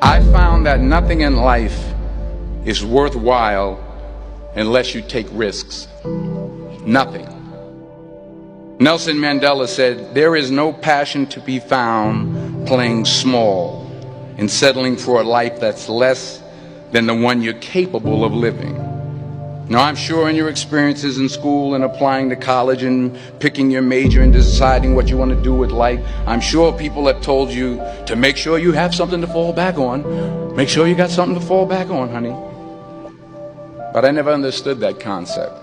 I found that nothing in life is worthwhile unless you take risks. Nothing. Nelson Mandela said, "There is no passion to be found playing small and settling for a life that's less than the one you're capable of living." Now, I'm sure in your experiences in school and applying to college and picking your major and deciding what you want to do with life, I'm sure people have told you to make sure you have something to fall back on. Make sure you got something to fall back on, honey. But I never understood that concept,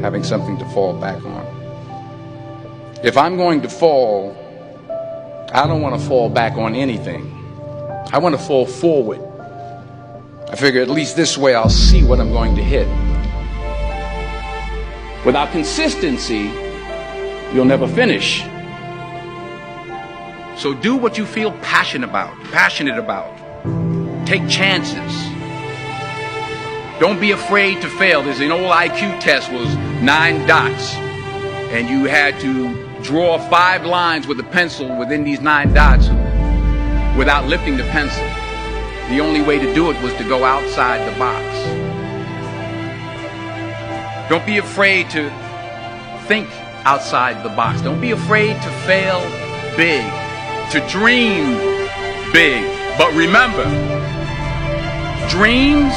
having something to fall back on. If I'm going to fall, I don't want to fall back on anything. I want to fall forward. I figure at least this way I'll see what I'm going to hit. Without consistency, you'll never finish. So do what you feel passionate about. Take chances. Don't be afraid to fail. There's an old IQ test, was 9 dots, and you had to draw 5 lines with a pencil within these 9 dots without lifting the pencil. The only way to do it was to go outside the box. Don't be afraid to think outside the box. Don't be afraid to fail big, to dream big. But remember, dreams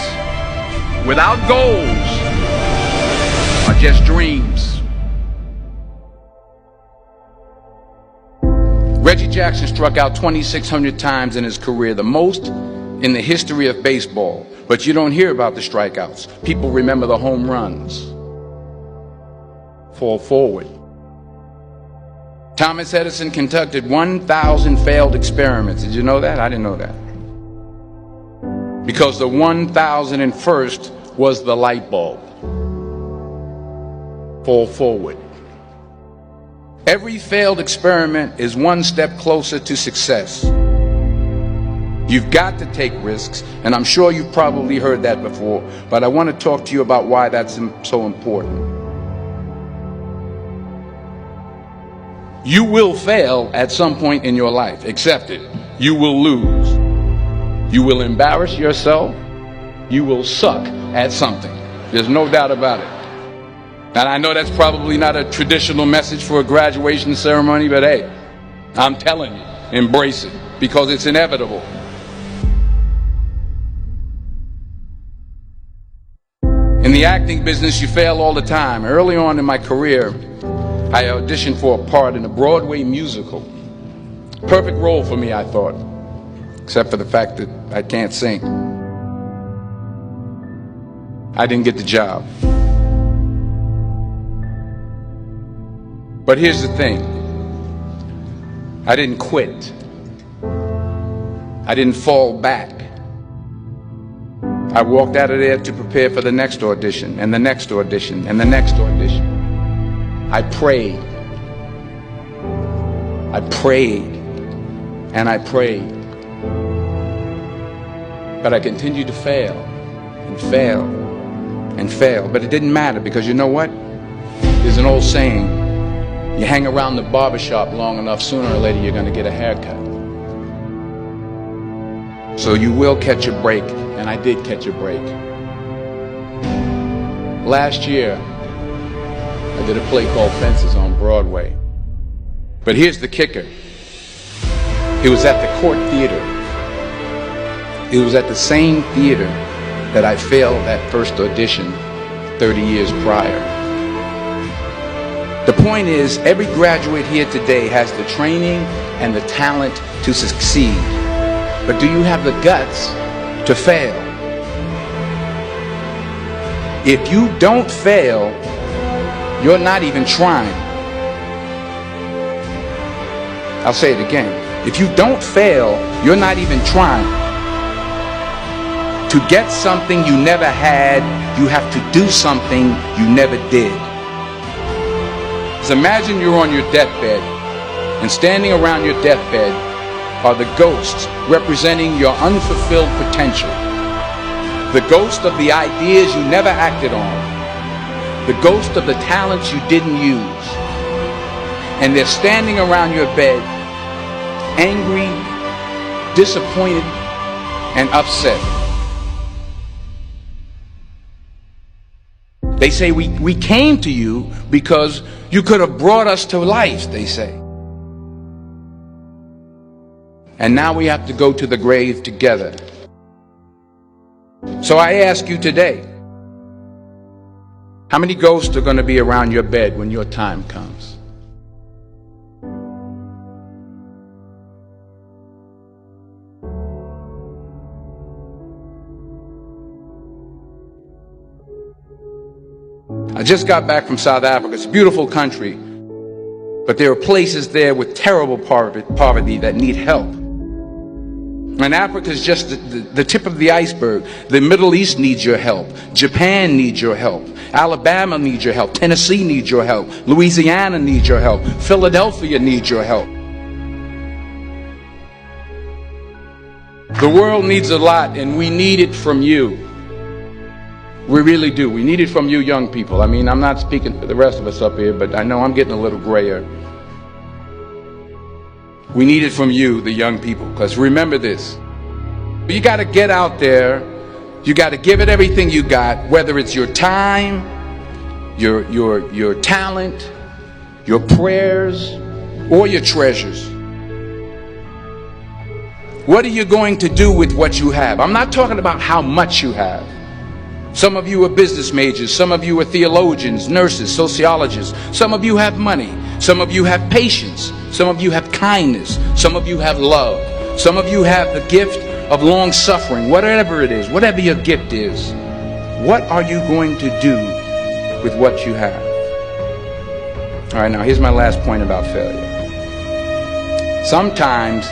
without goals are just dreams. Reggie Jackson struck out 2,600 times in his career, the most in the history of baseball. But you don't hear about the strikeouts. People remember the home runs. Fall forward. Thomas Edison conducted 1,000 failed experiments. Did you know that? I didn't know that. Because the 1,001st was the light bulb. Fall forward. Every failed experiment is one step closer to success. You've got to take risks, and I'm sure you've probably heard that before, but I want to talk to you about why that's so important. You will fail at some point in your life. Accept it. You will lose. You will embarrass yourself. You will suck at something. There's no doubt about it. And I know that's probably not a traditional message for a graduation ceremony, but hey, I'm telling you, embrace it, because it's inevitable. In the acting business, you fail all the time. Early on in my career, I auditioned for a part in a Broadway musical. Perfect role for me, I thought, except for the fact that I can't sing. I didn't get the job. But here's the thing. I didn't quit. I didn't fall back. I walked out of there to prepare for the next audition, and the next audition, and the next audition. I prayed. I prayed. And I prayed. But I continued to fail and fail and fail. But it didn't matter, because you know what? There's an old saying, you hang around the barbershop long enough, sooner or later you're going to get a haircut. So you will catch a break, and I did catch a break. Last year, I did a play called Fences on Broadway. But here's the kicker. It was at the Court Theater. It was at the same theater that I failed that first audition 30 years prior. The point is, every graduate here today has the training and the talent to succeed. But do you have the guts to fail? If you don't fail, you're not even trying. I'll say it again. If you don't fail, you're not even trying. To get something you never had, you have to do something you never did. So imagine you're on your deathbed, and standing around your deathbed are the ghosts representing your unfulfilled potential. The ghost of the ideas you never acted on. The ghost of the talents you didn't use. And they're standing around your bed, angry, disappointed, and upset. They say we came to you because you could have brought us to life, they say. And now we have to go to the grave together. So I ask you today, how many ghosts are going to be around your bed when your time comes? I just got back from South Africa. It's a beautiful country, but there are places there with terrible poverty that need help. And Africa is just the tip of the iceberg. The Middle East needs your help. Japan needs your help. Alabama needs your help. Tennessee needs your help. Louisiana needs your help. Philadelphia needs your help. The world needs a lot, and we need it from you. We really do. We need it from you young people. I mean, I'm not speaking for the rest of us up here, but I know I'm getting a little grayer. We need it from you, the young people, because remember this. You got to get out there. You got to give it everything you got, whether it's your time, your talent, your prayers, or your treasures. What are you going to do with what you have? I'm not talking about how much you have. Some of you are business majors. Some of you are theologians, nurses, sociologists. Some of you have money. Some of you have patience. Some of you have kindness. Some of you have love. Some of you have the gift of long suffering. Whatever it is, whatever your gift is, what are you going to do with what you have? All right, now here's my last point about failure. Sometimes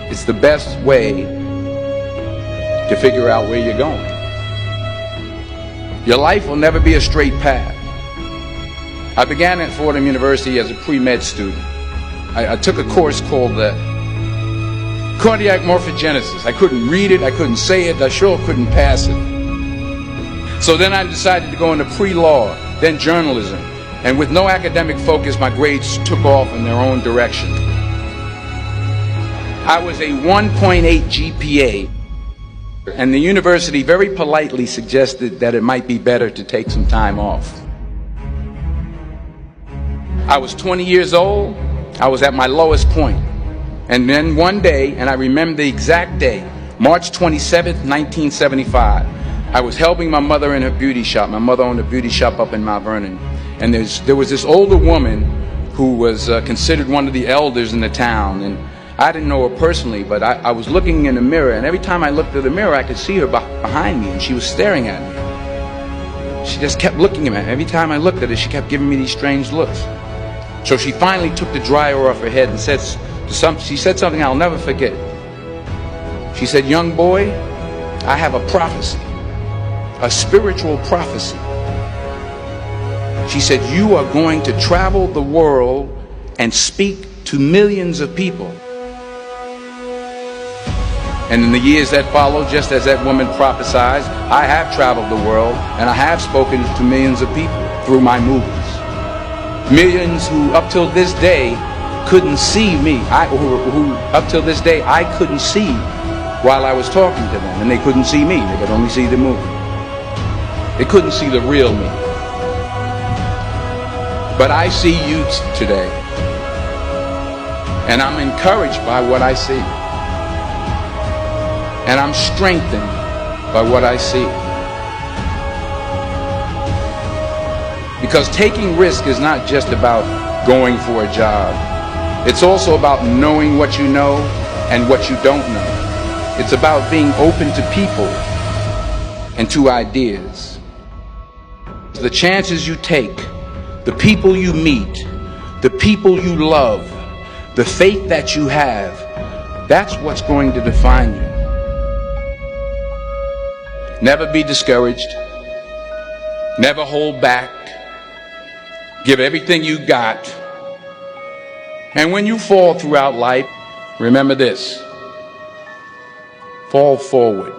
it's the best way to figure out where you're going. Your life will never be a straight path. I began at Fordham University as a pre-med student. I took a course called cardiac morphogenesis. I couldn't read it, I couldn't say it, I sure couldn't pass it. So then I decided to go into pre-law, then journalism. And with no academic focus, my grades took off in their own direction. I was a 1.8 GPA. And the university very politely suggested that it might be better to take some time off. I was 20 years old. I was at my lowest point. And then one day, and I remember the exact day, March 27th, 1975, I was helping my mother in her beauty shop. My mother owned a beauty shop up in Mount Vernon. And there was this older woman who was considered one of the elders in the town. And I didn't know her personally, but I was looking in the mirror, and every time I looked at the mirror, I could see her behind me, and she was staring at me. She just kept looking at me. Every time I looked at her, she kept giving me these strange looks. So she finally took the dryer off her head and she said something I'll never forget. She said, "Young boy, I have a prophecy, a spiritual prophecy." She said, "You are going to travel the world and speak to millions of people." And in the years that followed, just as that woman prophesied, I have traveled the world and I have spoken to millions of people through my movies. Millions who up till this day couldn't see me. Who up till this day I couldn't see while I was talking to them. And they couldn't see me. They could only see the movie. They couldn't see the real me. But I see you today. And I'm encouraged by what I see. And I'm strengthened by what I see. Because taking risk is not just about going for a job. It's also about knowing what you know and what you don't know. It's about being open to people and to ideas. The chances you take, the people you meet, the people you love, the faith that you have, that's what's going to define you. Never be discouraged. Never hold back. Give everything you got. And when you fall throughout life, remember this: fall forward.